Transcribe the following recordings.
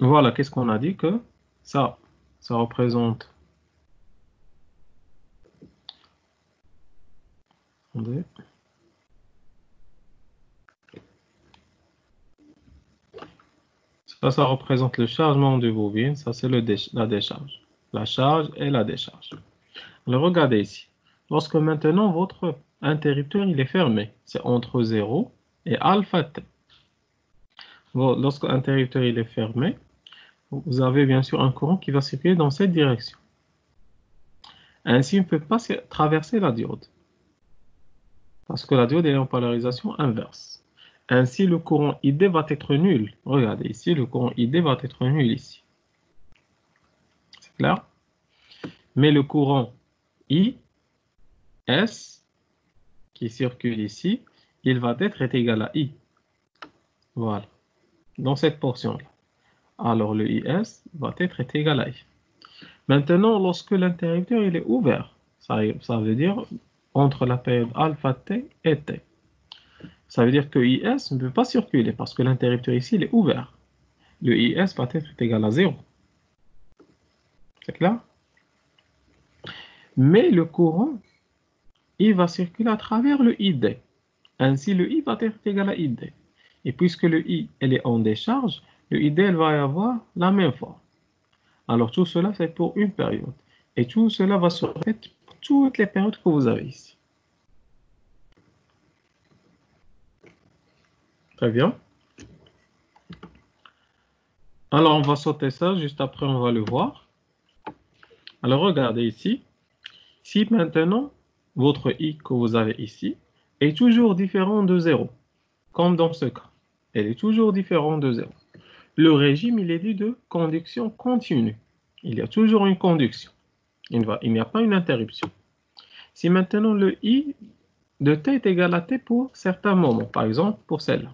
Voilà, qu'est-ce qu'on a dit que ça, ça représente. Attendez. Ça représente le chargement de bobine. Ça, c'est la décharge. La charge et la décharge. Alors, regardez ici. Lorsque maintenant votre interrupteur il est fermé, c'est entre 0 et alpha t. Bon, lorsque l'interrupteur il est fermé, vous avez bien sûr un courant qui va circuler dans cette direction. Ainsi, il ne peut pas traverser la diode, parce que la diode est en polarisation inverse. Ainsi, le courant ID va être nul. Regardez ici, le courant ID va être nul ici. C'est clair? Mais le courant IS qui circule ici, il va être égal à I. Voilà, dans cette portion-là. Alors le IS va être égal à I. Maintenant, lorsque l'interrupteur il est ouvert, ça veut dire entre la période alpha t et t. Ça veut dire que IS ne peut pas circuler parce que l'interrupteur ici il est ouvert. Le IS va être égal à 0. C'est clair? Mais le courant, il va circuler à travers le ID. Ainsi, le I va être égal à ID. Et puisque le I elle est en décharge, le ID elle va avoir la même forme. Alors tout cela, c'est pour une période. Et tout cela va se répéter pour toutes les périodes que vous avez ici. Très bien. Alors, on va sauter ça, juste après, on va le voir. Alors, regardez ici. Si maintenant, votre I que vous avez ici est toujours différent de 0, comme dans ce cas, elle est toujours différente de 0. Le régime, il est dit de conduction continue. Il y a toujours une conduction. Il n'y a pas une interruption. Si maintenant le I de t est égal à t pour certains moments, par exemple pour celle-là.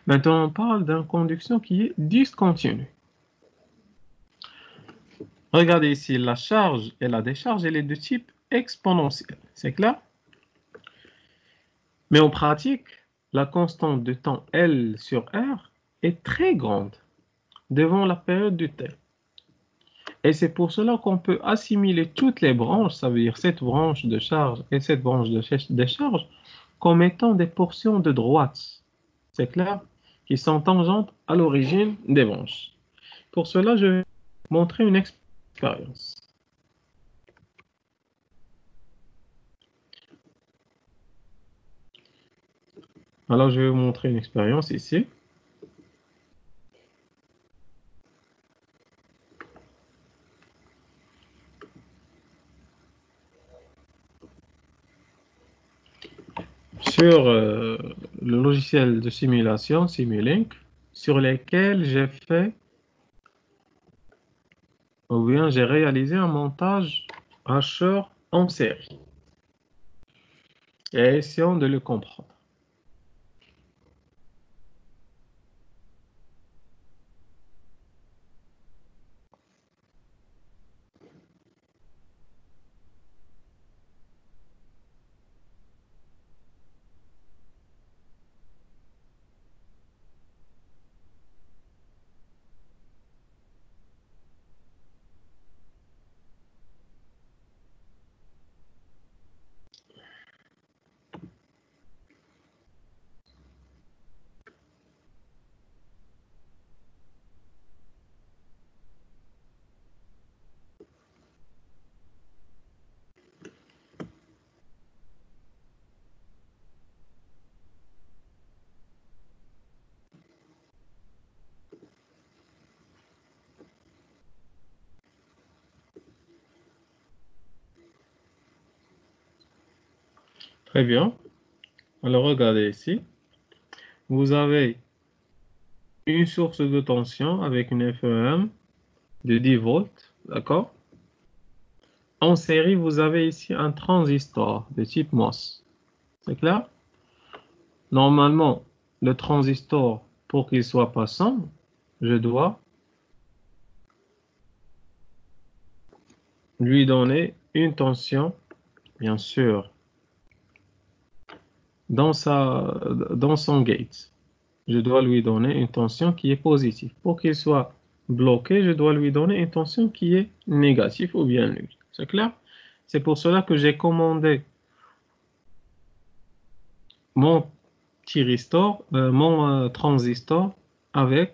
Maintenant, on parle d'une conduction qui est discontinue. Regardez ici, la charge et la décharge, elle est de type exponentiel. C'est clair? Mais en pratique, la constante de temps L sur R est très grande devant la période du t. Et c'est pour cela qu'on peut assimiler toutes les branches, ça veut dire cette branche de charge et cette branche de décharge, comme étant des portions de droite. C'est clair? Qui sont tangentes à l'origine des branches. Pour cela, je vais montrer une expérience. Alors, je vais vous montrer une expérience ici. Sur le logiciel de simulation Simulink, sur lesquels j'ai fait, ou bien j'ai réalisé un montage hacheur en série. Et essayons de le comprendre. Très bien. Alors, regardez ici. Vous avez une source de tension avec une FEM de 10 volts, d'accord? En série, vous avez ici un transistor de type MOS. C'est clair? Normalement, le transistor, pour qu'il soit passant, je dois lui donner une tension, bien sûr, dans son gate. je dois lui donner une tension qui est positive. Pour qu'il soit bloqué, je dois lui donner une tension qui est négative ou bien nulle. C'est clair? C'est pour cela que j'ai commandé mon thyristor, mon transistor avec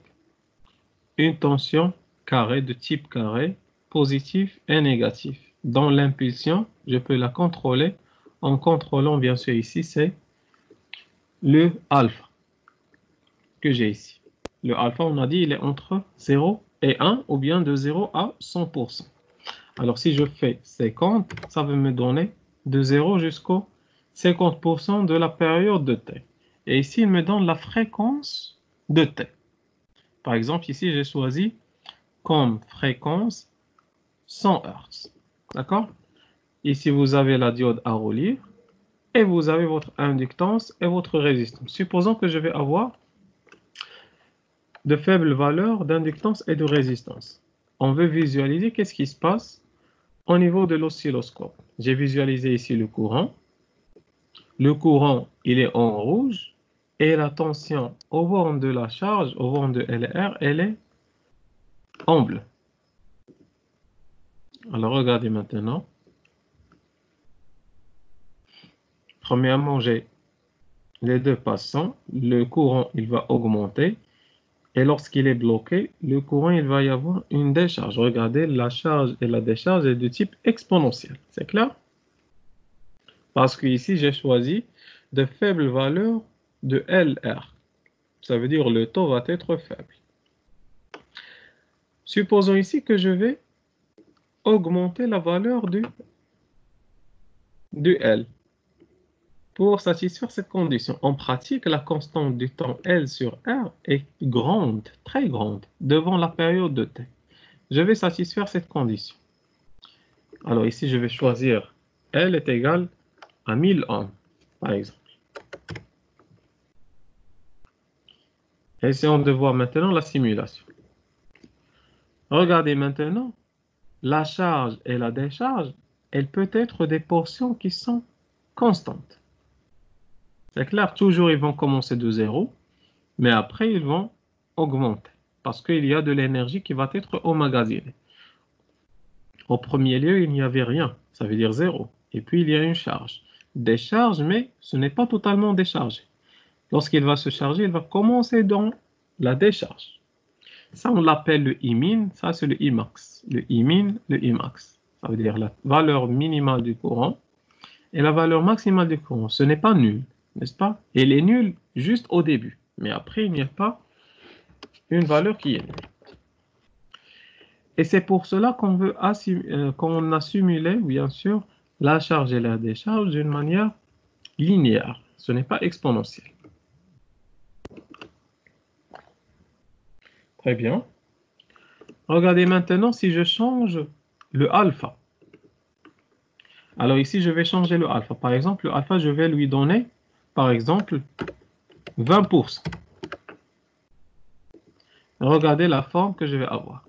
une tension carrée de type carré, positif et négatif. Dans l'impulsion, je peux la contrôler en contrôlant, bien sûr, ici, c'est le alpha que j'ai ici. Le alpha, on a dit, il est entre 0 et 1 ou bien de 0 à 100%. Alors, si je fais 50, ça va me donner de 0 jusqu'au 50% de la période de t. Et ici, il me donne la fréquence de t. Par exemple, ici, j'ai choisi comme fréquence 100 Hz. D'accord? Ici, vous avez la diode à roue libre et vous avez votre inductance et votre résistance. Supposons que je vais avoir de faibles valeurs d'inductance et de résistance. On veut visualiser qu'est-ce qui se passe au niveau de l'oscilloscope. J'ai visualisé ici le courant. Le courant, il est en rouge et la tension au borne de la charge, au borne de LR, elle est en bleu. Alors, regardez maintenant. Premièrement, j'ai les deux passants. Le courant, il va augmenter. Et lorsqu'il est bloqué, le courant, il va y avoir une décharge. Regardez, la charge et la décharge est de type exponentiel. C'est clair? Parce que ici, j'ai choisi de faibles valeurs de LR. Ça veut dire le taux va être faible. Supposons ici que je vais augmenter la valeur du L. Pour satisfaire cette condition, en pratique, la constante du temps L sur R est grande, très grande, devant la période de t. Je vais satisfaire cette condition. Alors ici, je vais choisir L est égal à 1000 ohms, par exemple. Essayons de voir maintenant la simulation. Regardez maintenant, la charge et la décharge, elles peuvent être des portions qui sont constantes. C'est clair, toujours ils vont commencer de 0, mais après ils vont augmenter, parce qu'il y a de l'énergie qui va être emmagasinée. Au premier lieu, il n'y avait rien, ça veut dire 0. Et puis il y a une charge. Décharge, mais ce n'est pas totalement déchargé. Lorsqu'il va se charger, il va commencer dans la décharge. Ça, on l'appelle le Imin, ça c'est le Imax. Le Imin, le Imax. Ça veut dire la valeur minimale du courant et la valeur maximale du courant. Ce n'est pas nul, n'est-ce pas? Elle est nulle juste au début. Mais après, il n'y a pas une valeur qui est nulle. Et c'est pour cela qu'on veut qu'on a simulé, bien sûr, la charge et la décharge d'une manière linéaire. Ce n'est pas exponentiel. Très bien. Regardez maintenant si je change le alpha. Alors ici, je vais changer le alpha. Par exemple, le alpha, je vais lui donner, par exemple, 20%. Regardez la forme que je vais avoir.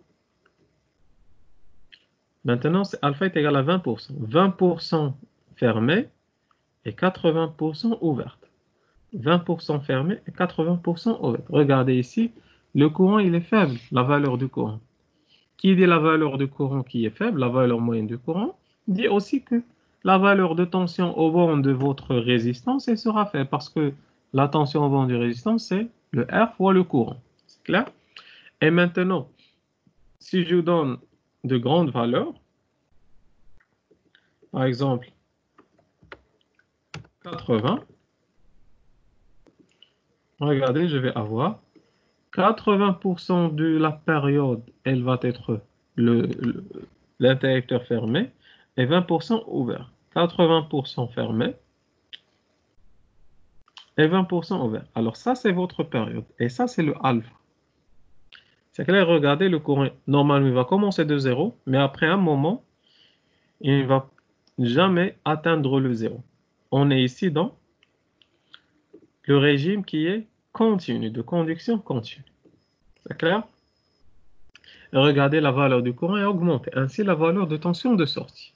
Maintenant, alpha est égal à 20%. 20% fermé et 80% ouverte. 20% fermé et 80% ouverte. Regardez ici, le courant, il est faible, la valeur du courant. Qui dit la valeur du courant qui est faible, la valeur moyenne du courant, dit aussi que la valeur de tension au borne de votre résistance, elle sera faible parce que la tension au borne de résistance, c'est le R fois le courant. C'est clair? Et maintenant, si je vous donne de grandes valeurs, par exemple 80, regardez, je vais avoir 80% de la période, elle va être l'interrupteur fermé et 20% ouvert. 80% fermé et 20% ouvert. Alors ça, c'est votre période. Et ça, c'est le alpha. C'est clair, regardez, le courant, normalement, il va commencer de 0, mais après un moment, il ne va jamais atteindre le 0. On est ici dans le régime qui est continu, de conduction continue. C'est clair? Et regardez, la valeur du courant est augmentée. Ainsi, la valeur de tension de sortie.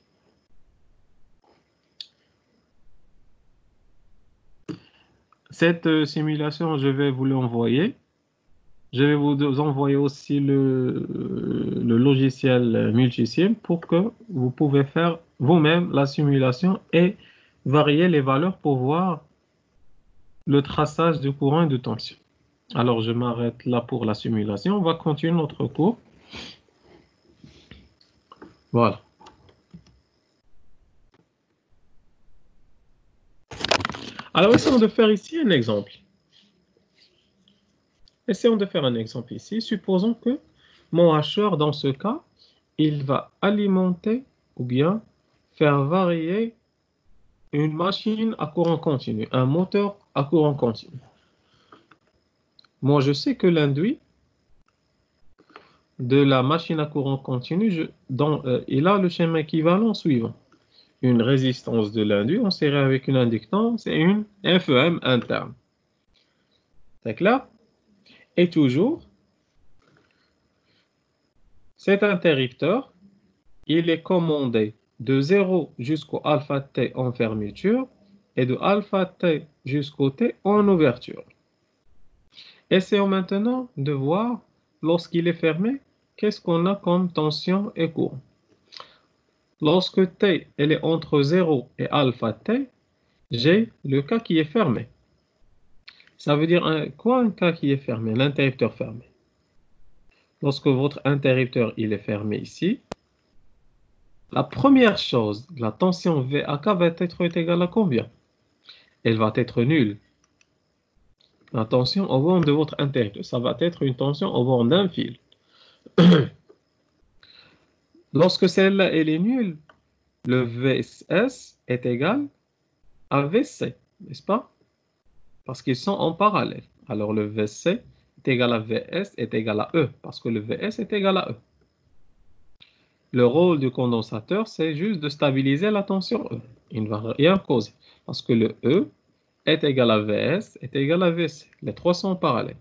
Cette simulation, je vais vous l'envoyer. Je vais vous envoyer aussi le logiciel Multisim pour que vous pouvez faire vous-même la simulation et varier les valeurs pour voir le traçage de courant et de tension. Alors, je m'arrête là pour la simulation. On va continuer notre cours. Voilà. Alors, essayons de faire ici un exemple. Essayons de faire un exemple ici. Supposons que mon hacheur, dans ce cas, il va alimenter ou bien faire varier une machine à courant continu, un moteur à courant continu. Moi, je sais que l'induit de la machine à courant continu, il a le schéma équivalent suivant. Une résistance de l'induit en série avec une inductance et une FEM interne. C'est clair? Et toujours, cet interrupteur, il est commandé de 0 jusqu'au alpha T en fermeture et de alpha T jusqu'au T en ouverture. Essayons maintenant de voir, lorsqu'il est fermé, qu'est-ce qu'on a comme tension et courant. Lorsque T elle est entre 0 et alpha T, j'ai le cas qui est fermé. Ça veut dire quoi un cas qui est fermé? L'interrupteur fermé. Lorsque votre interrupteur il est fermé ici, la première chose, la tension VAK va être égale à combien? Elle va être nulle. La tension au bord de votre interrupteur, ça va être une tension au bord d'un fil. Lorsque celle-là elle est nulle, le VS est égal à VC, n'est-ce pas? Parce qu'ils sont en parallèle. Alors le VC est égal à VS est égal à E, parce que le VS est égal à E. Le rôle du condensateur, c'est juste de stabiliser la tension E. Il ne va rien causer, parce que le E est égal à VS est égal à VC. Les trois sont en parallèle.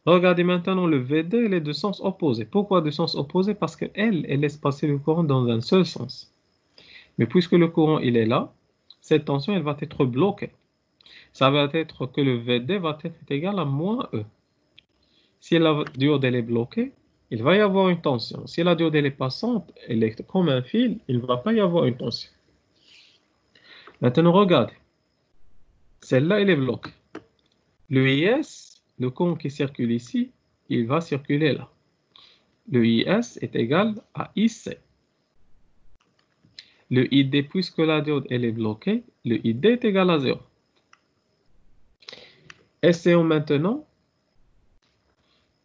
Regardez maintenant le VD, il est de sens opposé. Pourquoi de sens opposé? Parce qu'elle laisse passer le courant dans un seul sens. Mais puisque le courant il est là, cette tension elle va être bloquée. Ça va être que le VD va être égal à moins E. Si la diode elle est bloquée, il va y avoir une tension. Si la diode elle est passante, elle est comme un fil, il ne va pas y avoir une tension. Maintenant, regardez. Celle-là, elle est bloquée. Le IS, le courant qui circule ici, il va circuler là. Le IS est égal à IC. Le ID, puisque la diode elle est bloquée, le ID est égal à 0. Essayons maintenant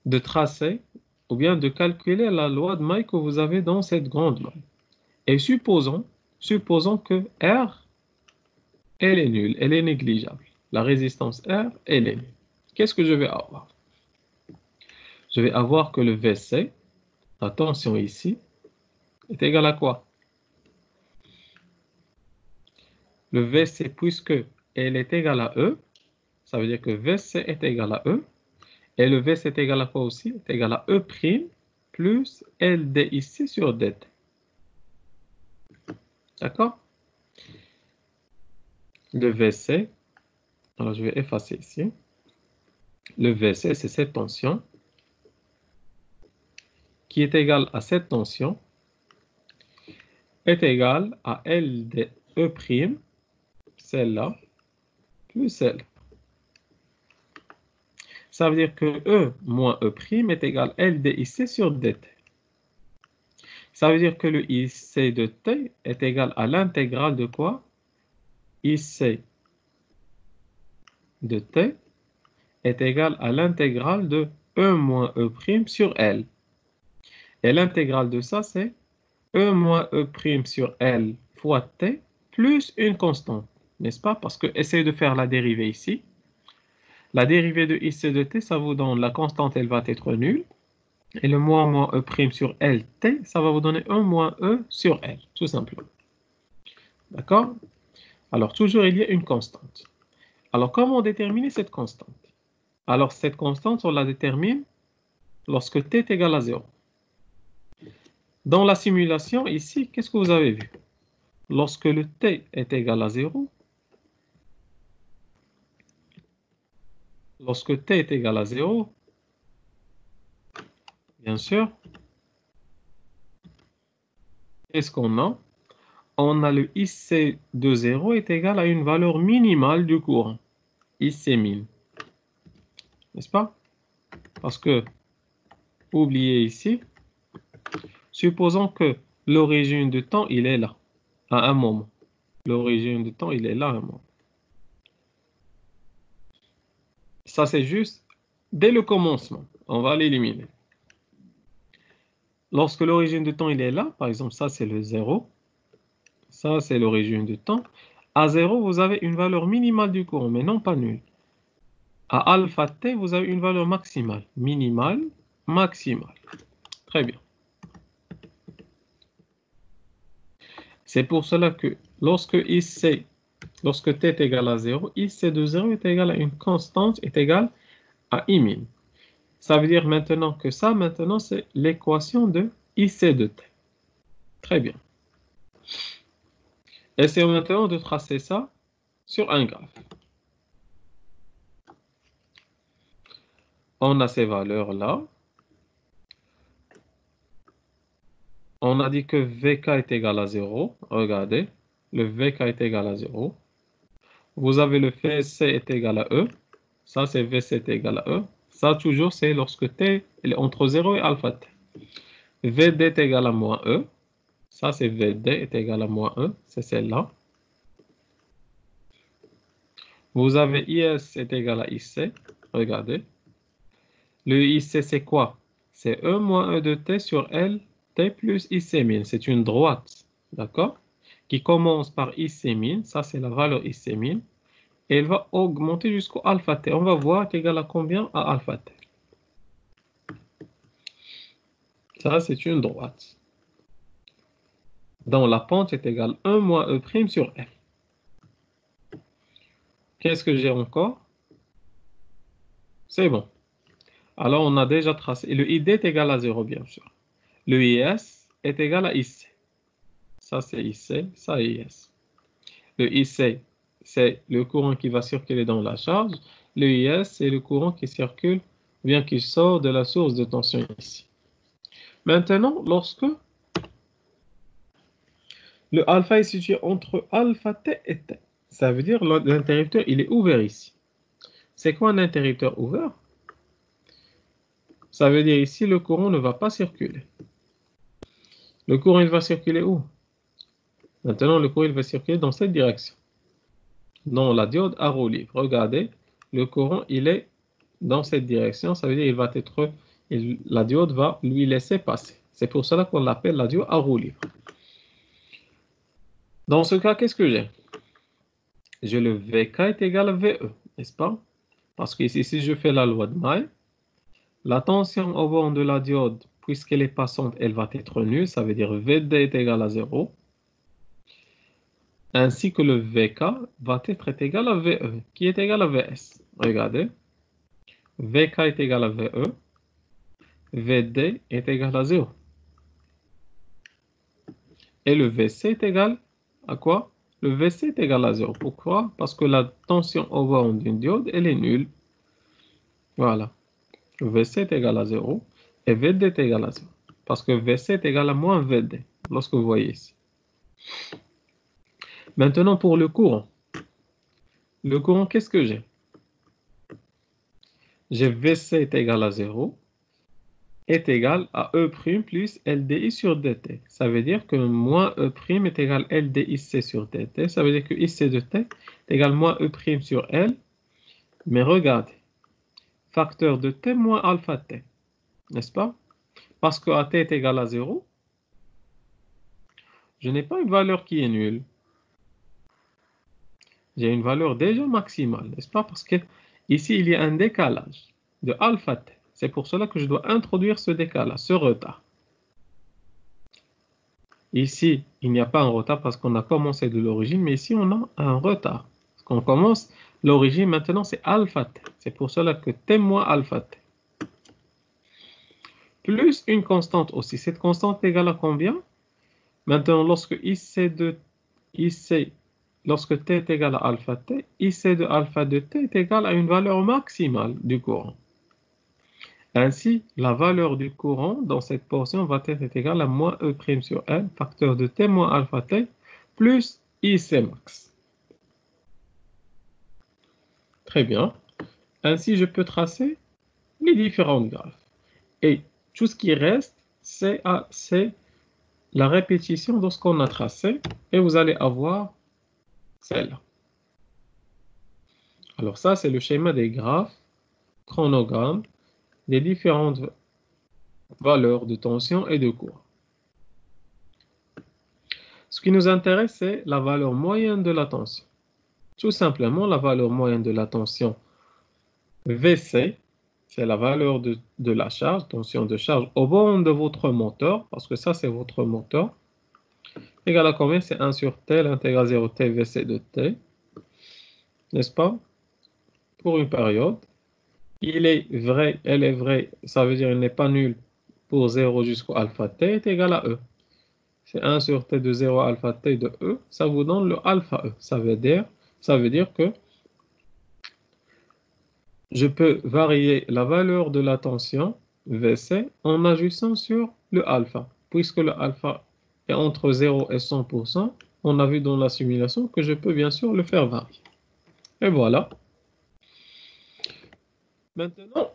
de tracer ou bien de calculer la loi de Mike que vous avez dans cette grande loi. Et supposons que R, elle est nulle, elle est négligeable. La résistance R, elle est nulle. Qu'est-ce que je vais avoir? Je vais avoir que le VC, la tension ici, est égal à quoi? Le VC, puisque elle est égale à E, ça veut dire que VC est égal à E, et le VC est égal à quoi aussi? Est égal à E' plus LD ici sur DT. D'accord? Le VC, alors je vais effacer ici. Le VC, c'est cette tension qui est égale à cette tension est égale à LD E', celle-là, plus celle. Ça veut dire que E moins E' est égal à LD ici sur DT. Ça veut dire que le IC de T est égal à l'intégrale de quoi? IC de T est égal à l'intégrale de E moins E' sur L. Et l'intégrale de ça, c'est E moins E' sur L fois T plus une constante. N'est-ce pas? Parce que essayez de faire la dérivée ici. La dérivée de IC de T, ça vous donne la constante, elle va être nulle. Et le moins E' sur LT, ça va vous donner 1 moins E sur L, tout simplement. D'accord? Alors, toujours, il y a une constante. Alors, comment déterminer cette constante? Alors, cette constante, on la détermine lorsque t est égal à 0. Dans la simulation, ici, qu'est-ce que vous avez vu? Lorsque le t est égal à 0, Lorsque t est égal à 0, bien sûr, qu'est-ce qu'on a? On a le IC de 0 est égal à une valeur minimale du courant. IC min. N'est-ce pas? Parce que, oubliez ici, supposons que l'origine du temps, il est là, à un moment. L'origine du temps, il est là à un moment. Ça, c'est juste dès le commencement. On va l'éliminer. Lorsque l'origine du temps, il est là, par exemple, ça, c'est le 0. Ça, c'est l'origine du temps. À 0, vous avez une valeur minimale du courant, mais non pas nulle. À alpha t, vous avez une valeur maximale. Minimale, maximale. Très bien. C'est pour cela que lorsque t est égal à 0, IC de 0 est égal à une constante, est égal à I min. Ça veut dire maintenant que ça, maintenant, c'est l'équation de IC de t. Très bien. Essayons maintenant de tracer ça sur un graphe. On a ces valeurs-là. On a dit que VK est égal à 0. Regardez, le VK est égal à 0. Vous avez le VC est égal à E. Ça, c'est VC est égal à E. Ça, toujours, c'est lorsque T est entre 0 et alpha T. VD est égal à moins E. Ça, c'est VD est égal à moins E. C'est celle-là. Vous avez IS est égal à IC. Regardez. Le IC, c'est quoi? C'est E moins E de T sur L, T plus IC min. C'est une droite. D'accord? Qui commence par IC min. Ça, c'est la valeur IC min. Et elle va augmenter jusqu'au alpha T. On va voir est égal à combien à alpha T. Ça, c'est une droite. Donc, la pente est égale 1 moins E' sur L. Qu'est-ce que j'ai encore? C'est bon. Alors, on a déjà tracé. Le ID est égal à 0, bien sûr. Le IS est égal à IC. Ça, c'est IC. Ça, IS. Le IC, c'est le courant qui va circuler dans la charge. Le IS, c'est le courant qui circule, bien qu'il sort de la source de tension ici. Maintenant, lorsque le alpha est situé entre alpha T et T, ça veut dire que l'interrupteur, il est ouvert ici. C'est quoi un interrupteur ouvert? Ça veut dire ici, le courant ne va pas circuler. Le courant, il va circuler où? Maintenant, le courant, il va circuler dans cette direction. Dans la diode à roue libre. Regardez, le courant, il est dans cette direction. Ça veut dire la diode va lui laisser passer. C'est pour cela qu'on l'appelle la diode à roue libre. Dans ce cas, qu'est-ce que j'ai? J'ai le VK est égal à VE, n'est-ce pas? Parce que ici, si je fais la loi de May, la tension au bord de la diode, puisqu'elle est passante, elle va être nulle. Ça veut dire VD est égal à 0. Ainsi que le VK va être égal à VE, qui est égal à VS. Regardez. VK est égal à VE. VD est égal à 0. Et le VC est égal à quoi? Le VC est égal à 0. Pourquoi? Parce que la tension au bord d'une diode, elle est nulle. Voilà. VC est égal à 0 et VD est égal à 0. Parce que VC est égal à moins VD, lorsque vous voyez ici. Maintenant, pour le courant. Le courant, qu'est-ce que j'ai? J'ai VC est égal à 0 est égal à E' plus LDI sur DT. Ça veut dire que moins E' est égal à LDIC sur DT. Ça veut dire que IC de T est égal à moins E' sur L. Mais regardez, facteur de T moins alpha T, n'est-ce pas? Parce que AT est égal à 0, je n'ai pas une valeur qui est nulle. J'ai une valeur déjà maximale, n'est-ce pas? Parce que ici, il y a un décalage de alpha T. C'est pour cela que je dois introduire ce décalage, ce retard. Ici, il n'y a pas un retard parce qu'on a commencé de l'origine, mais ici, on a un retard. Parce qu'on commence, l'origine maintenant, c'est alpha T. C'est pour cela que T moins alpha T. Plus une constante aussi. Cette constante est égale à combien? Maintenant, lorsque IC lorsque t est égal à alpha t, IC de alpha de t est égal à une valeur maximale du courant. Ainsi, la valeur du courant dans cette portion va être égale à moins E' sur L, facteur de t moins alpha t, plus IC max. Très bien. Ainsi, je peux tracer les différentes graphes. Et tout ce qui reste, c'est la répétition de ce qu'on a tracé. Et vous allez avoir celle-là. Alors ça, c'est le schéma des graphes, chronogrammes, des différentes valeurs de tension et de courant. Ce qui nous intéresse, c'est la valeur moyenne de la tension. Tout simplement, la valeur moyenne de la tension VC, c'est la valeur de la charge, tension de charge au borne de votre moteur, parce que ça, c'est votre moteur, égale à combien? C'est 1 sur T, l'intégrale 0 T VC de T, n'est-ce pas? Pour une période. Il est vrai, elle est vraie, ça veut dire il n'est pas nul pour 0 jusqu'au alpha T est égal à E. C'est 1 sur T de 0 à alpha T de E, ça vous donne le alpha E. Ça veut dire que je peux varier la valeur de la tension VC en ajustant sur le alpha. Puisque le alpha est entre 0 et 100%, on a vu dans la simulation que je peux bien sûr le faire varier. Et voilà. Maintenant,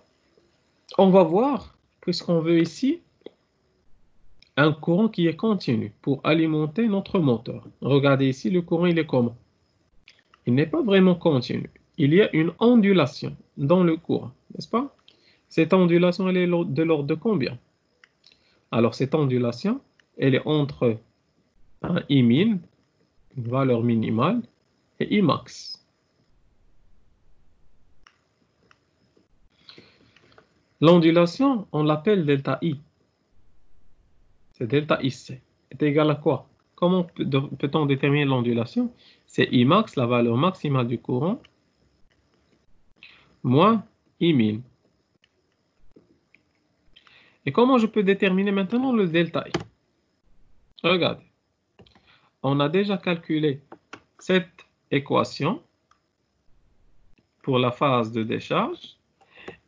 on va voir, puisqu'on veut ici, un courant qui est continu pour alimenter notre moteur. Regardez ici, le courant, il est comment? Il n'est pas vraiment continu. Il y a une ondulation dans le courant, n'est-ce pas? Cette ondulation, elle est de l'ordre de combien? Alors, cette ondulation, elle est entre un Imin, une valeur minimale, et Imax. L'ondulation, on l'appelle delta I. C'est delta IC. Est égal à quoi? Comment peut-on déterminer l'ondulation? C'est Imax, la valeur maximale du courant, moins Imin. Et comment je peux déterminer maintenant le delta I? Regardez. On a déjà calculé cette équation pour la phase de décharge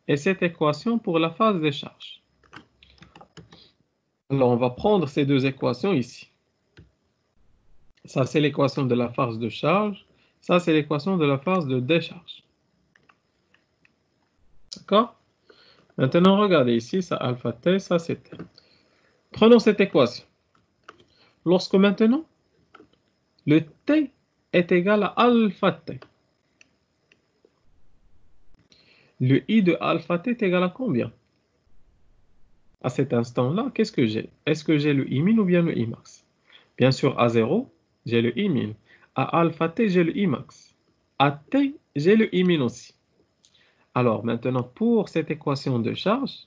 et cette équation pour la phase de charge. Alors, on va prendre ces deux équations ici. Ça, c'est l'équation de la phase de charge. Ça, c'est l'équation de la phase de décharge. D'accord? Maintenant, regardez ici, ça alpha t, ça c'est t. Prenons cette équation. Lorsque maintenant, le t est égal à alpha t. Le I de alpha t est égal à combien? À cet instant-là, qu'est-ce que j'ai? Est-ce que j'ai le Imin ou bien le Imax? Bien sûr, à 0, j'ai le Imin. À alpha t, j'ai le Imax. À t, j'ai le Imin aussi. Alors, maintenant, pour cette équation de charge,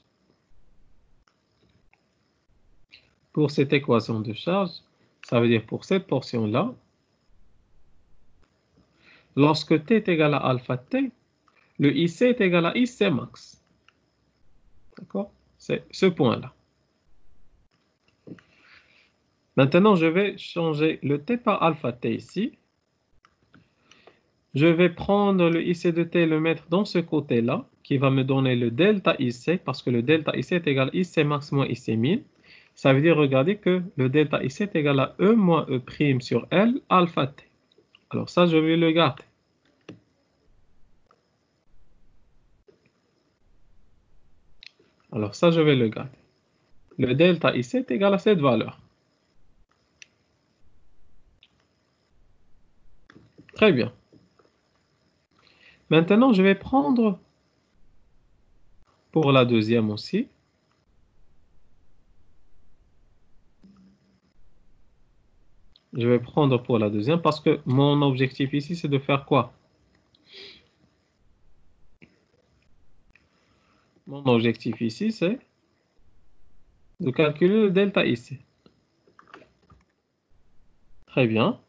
ça veut dire pour cette portion-là, lorsque t est égal à alpha t, le IC est égal à IC max. D'accord? C'est ce point-là. Maintenant, je vais changer le t par alpha t ici. Je vais prendre le IC de t et le mettre dans ce côté-là, qui va me donner le delta IC, parce que le delta IC est égal à IC max moins IC min. Ça veut dire, regardez que le delta IC est égal à E moins E' sur L alpha t. Alors ça, je vais le garder. Alors ça, je vais le garder. Le delta IC est égal à cette valeur. Très bien. Maintenant, je vais prendre pour la deuxième aussi. Je vais prendre pour la deuxième parce que mon objectif ici, c'est de faire quoi? Mon objectif ici, c'est de calculer le delta IC. Très bien.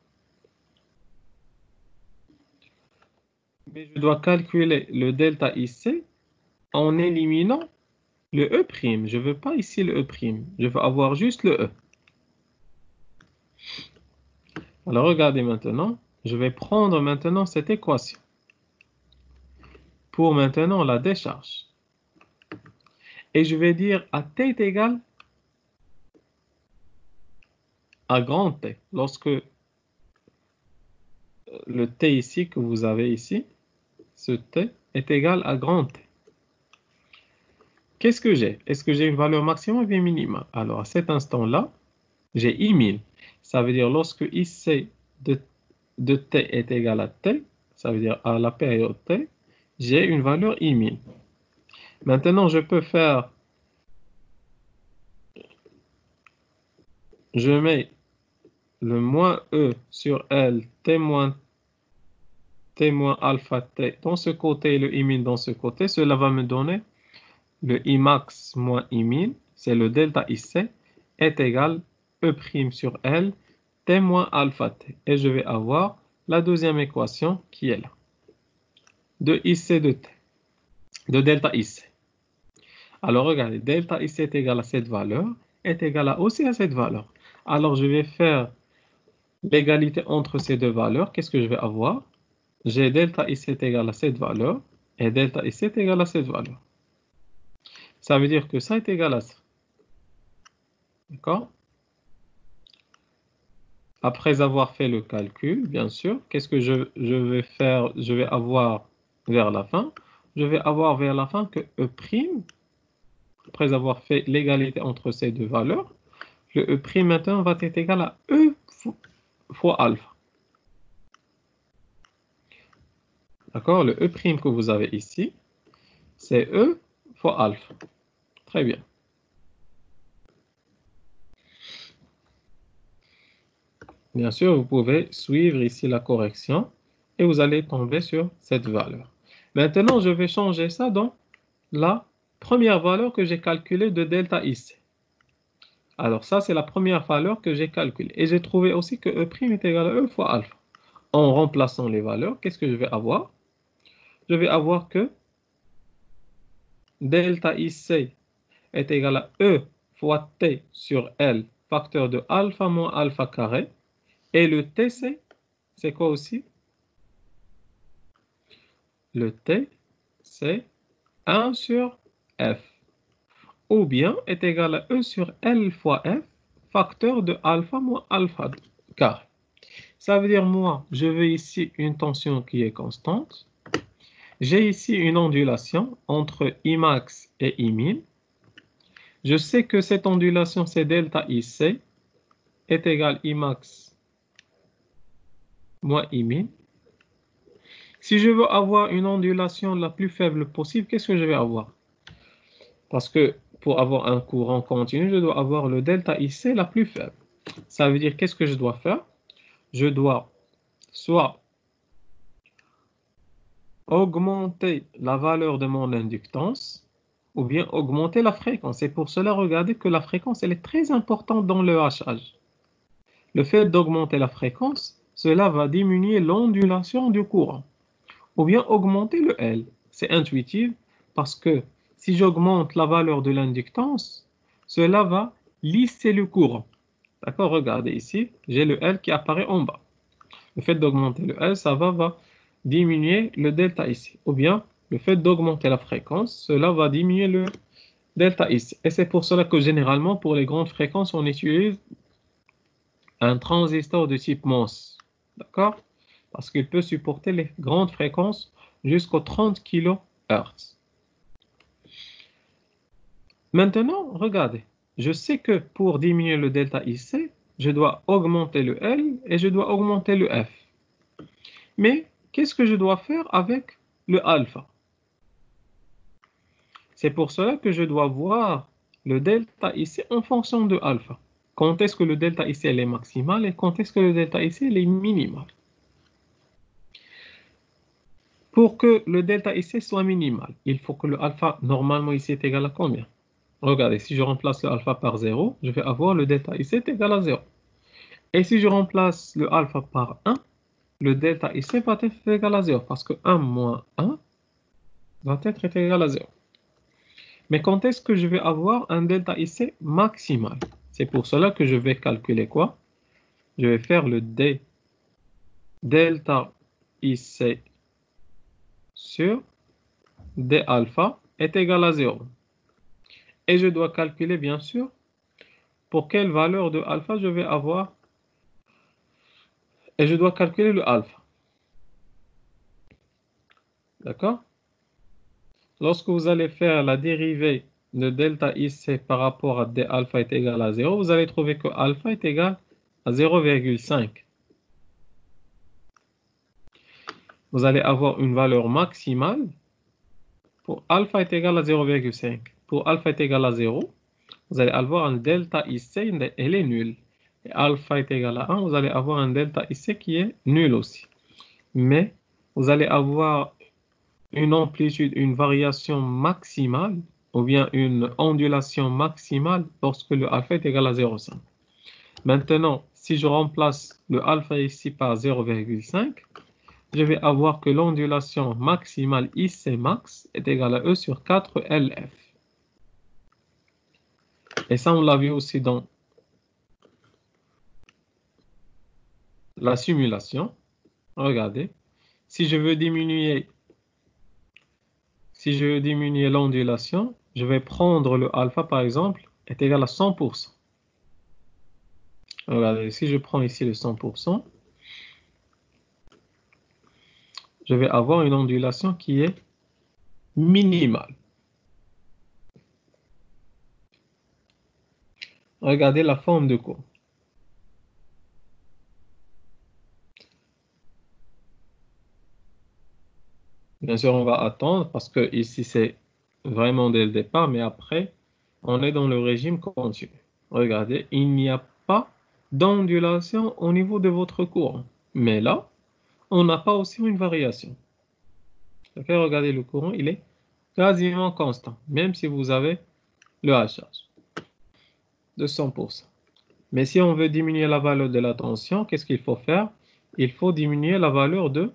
Mais je dois calculer le delta IC en éliminant le E'. Je ne veux pas ici le E'. Je veux avoir juste le E. Alors, regardez maintenant. je vais prendre maintenant cette équation pour maintenant la décharge. Et je vais dire à t est égal à grand T. Lorsque le T ici que vous avez ici, ce T est égal à grand T. Qu'est-ce que j'ai? Est-ce que j'ai une valeur maximum ou bien minimale? Alors, à cet instant-là, j'ai I1000. Ça veut dire lorsque IC de T est égal à T, ça veut dire à la période T, j'ai une valeur I1000. Maintenant, je peux faire, je mets le moins E sur L, T moins alpha T dans ce côté et le I1000 dans ce côté. Cela va me donner le Imax moins I1000, c'est le delta IC, est égal E' sur L, T moins alpha T. Et je vais avoir la deuxième équation qui est là, de IC de T, de delta IC. Alors regardez, delta IC est égal à cette valeur, est égal aussi à cette valeur. Alors je vais faire l'égalité entre ces deux valeurs. Qu'est-ce que je vais avoir? J'ai delta IC est égal à cette valeur et delta IC est égal à cette valeur. Ça veut dire que ça est égal à ça. D'accord? Après avoir fait le calcul, bien sûr, qu'est-ce que je vais faire? Je vais avoir vers la fin. Je vais avoir vers la fin que E', après avoir fait l'égalité entre ces deux valeurs, le E' maintenant va être égal à E fois alpha. D'accord? Le E' que vous avez ici, c'est E fois alpha. Très bien. Bien sûr, vous pouvez suivre ici la correction et vous allez tomber sur cette valeur. Maintenant, je vais changer ça dans la première valeur que j'ai calculée de delta IC. Alors ça, c'est la première valeur que j'ai calculée. Et j'ai trouvé aussi que E' est égal à E fois alpha. En remplaçant les valeurs, qu'est-ce que je vais avoir? Je vais avoir que delta IC est égal à E fois T sur L, facteur de alpha moins alpha carré. Et le TC, c'est quoi aussi? Le T, c'est 1 sur F. Ou bien est égal à E sur L fois F, facteur de alpha moins alpha carré. Ça veut dire, moi, je veux ici une tension qui est constante. J'ai ici une ondulation entre Imax et I1000. Je sais que cette ondulation, c'est delta IC, est égal à Imax moins I1000. Si je veux avoir une ondulation la plus faible possible, qu'est-ce que je vais avoir? Parce que pour avoir un courant continu, je dois avoir le delta IC la plus faible. Ça veut dire, qu'est-ce que je dois faire? Je dois soit augmenter la valeur de mon inductance, ou bien augmenter la fréquence. Et pour cela, regardez que la fréquence, elle est très importante dans le hachage. Le fait d'augmenter la fréquence, cela va diminuer l'ondulation du courant. Ou bien augmenter le L. C'est intuitif parce que si j'augmente la valeur de l'inductance, cela va lisser le courant. D'accord? Regardez ici, j'ai le L qui apparaît en bas. Le fait d'augmenter le L, ça va diminuer le delta ici. Ou bien, le fait d'augmenter la fréquence, cela va diminuer le delta ici. Et c'est pour cela que généralement, pour les grandes fréquences, on utilise un transistor de type MOS. D'accord? Parce qu'il peut supporter les grandes fréquences jusqu'aux 30 kHz. Maintenant, regardez. Je sais que pour diminuer le delta IC, je dois augmenter le L et je dois augmenter le F. Mais qu'est-ce que je dois faire avec le alpha? C'est pour cela que je dois voir le delta IC en fonction de alpha. Quand est-ce que le delta IC est maximal et quand est-ce que le delta IC est minimal? Pour que le delta IC soit minimal, il faut que le alpha normalement ici est égal à combien? Regardez, si je remplace le alpha par 0, je vais avoir le delta IC est égal à 0. Et si je remplace le alpha par 1, le delta IC va être égal à 0 parce que 1 moins 1 va être égal à 0. Mais quand est-ce que je vais avoir un delta IC maximal? C'est pour cela que je vais calculer quoi? Je vais faire le D delta IC sur D alpha est égal à 0. Et je dois calculer, bien sûr, pour quelle valeur de alpha je vais avoir. Et je dois calculer le alpha. D'accord? Lorsque vous allez faire la dérivée de delta IC par rapport à D alpha est égal à 0, vous allez trouver que alpha est égal à 0,5. Vous allez avoir une valeur maximale pour alpha est égal à 0,5. Pour alpha est égal à 0, vous allez avoir un delta IC, elle est nulle. Et alpha est égal à 1, vous allez avoir un delta IC qui est nul aussi. Mais vous allez avoir une amplitude, une variation maximale, ou bien une ondulation maximale lorsque le alpha est égal à 0,5. Maintenant, si je remplace le alpha ici par 0,5, je vais avoir que l'ondulation maximale IC max est égale à E sur 4 LF. Et ça, on l'a vu aussi dans la simulation. Regardez, si je veux diminuer l'ondulation, je vais prendre le alpha, par exemple, est égal à 100%. Regardez, si je prends ici le 100%, je vais avoir une ondulation qui est minimale. Regardez la forme de courbe. Bien sûr, on va attendre parce que ici, c'est vraiment dès le départ, mais après, on est dans le régime continu. Regardez, il n'y a pas d'ondulation au niveau de votre courant. Mais là, on n'a pas aussi une variation. Okay, regardez, le courant, il est quasiment constant, même si vous avez le hachage de 100%. Mais si on veut diminuer la valeur de la tension, qu'est-ce qu'il faut faire? Il faut diminuer la valeur de...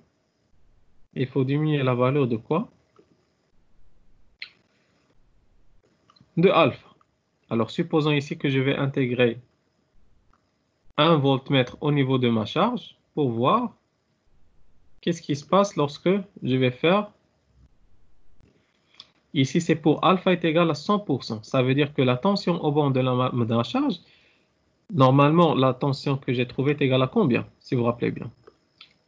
Il faut diminuer la valeur de quoi? De alpha. Alors, supposons ici que je vais intégrer un voltmètre au niveau de ma charge pour voir qu'est-ce qui se passe lorsque je vais faire. Ici, c'est pour alpha est égal à 100%. Ça veut dire que la tension au bord de la charge, normalement, la tension que j'ai trouvée est égale à combien, si vous vous rappelez bien?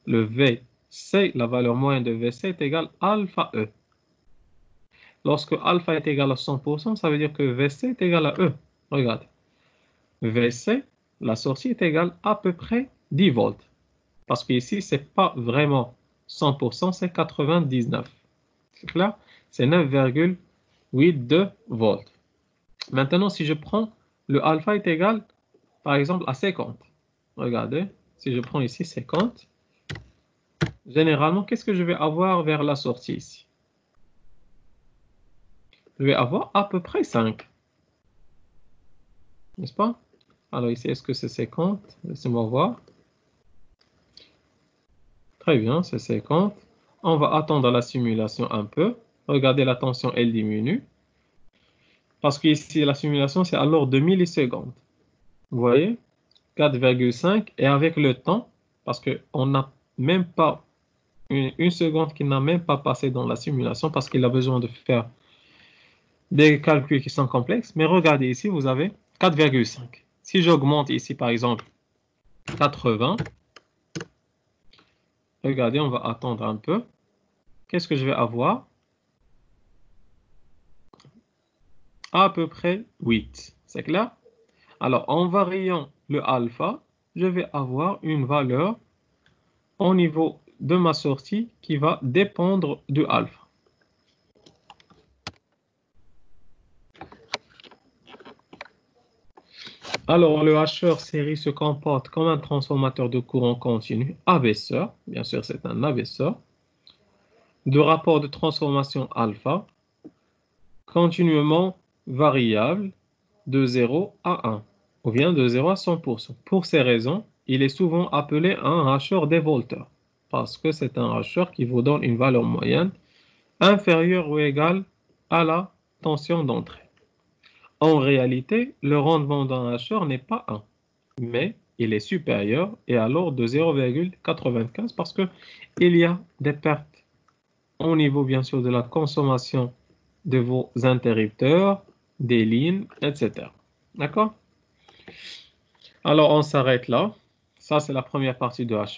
Le VC, la valeur moyenne de VC est égale à alpha E. Lorsque alpha est égal à 100%, ça veut dire que VC est égal à E. Regardez. VC, la sortie est égale à peu près 10 volts. Parce qu'ici, ce n'est pas vraiment 100%, c'est 99. C'est clair? C'est 9,82 volts. Maintenant, si je prends le alpha est égal, par exemple, à 50. Regardez, si je prends ici 50, généralement, qu'est-ce que je vais avoir vers la sortie ici? Je vais avoir à peu près 5. N'est-ce pas? Alors ici, est-ce que c'est 50? Laissez-moi voir. Très bien, c'est 50. On va attendre la simulation un peu. Regardez, la tension, elle diminue. Parce qu'ici, la simulation, c'est à l'ordre de millisecondes. Vous voyez? 4,5. Et avec le temps, parce qu'on n'a même pas une seconde qui n'a même pas passé dans la simulation, parce qu'il a besoin de faire des calculs qui sont complexes. Mais regardez ici, vous avez 4,5. Si j'augmente ici, par exemple, 80, regardez, on va attendre un peu. Qu'est-ce que je vais avoir? À peu près 8. C'est clair? Alors, en variant le alpha, je vais avoir une valeur au niveau de ma sortie qui va dépendre de alpha. Alors, le hacheur série se comporte comme un transformateur de courant continu abaisseur. Bien sûr, c'est un abaisseur. De rapport de transformation alpha, continuellement variable de 0 à 1, ou bien de 0 à 100%. Pour ces raisons, il est souvent appelé un hacheur dévolteur, parce que c'est un hacheur qui vous donne une valeur moyenne inférieure ou égale à la tension d'entrée. En réalité, le rendement d'un hacheur n'est pas 1, mais il est supérieur et alors de 0,95 parce que il y a des pertes au niveau bien sûr de la consommation de vos interrupteurs, des lignes, etc. D'accord? Alors on s'arrête là. Ça c'est la première partie de H1.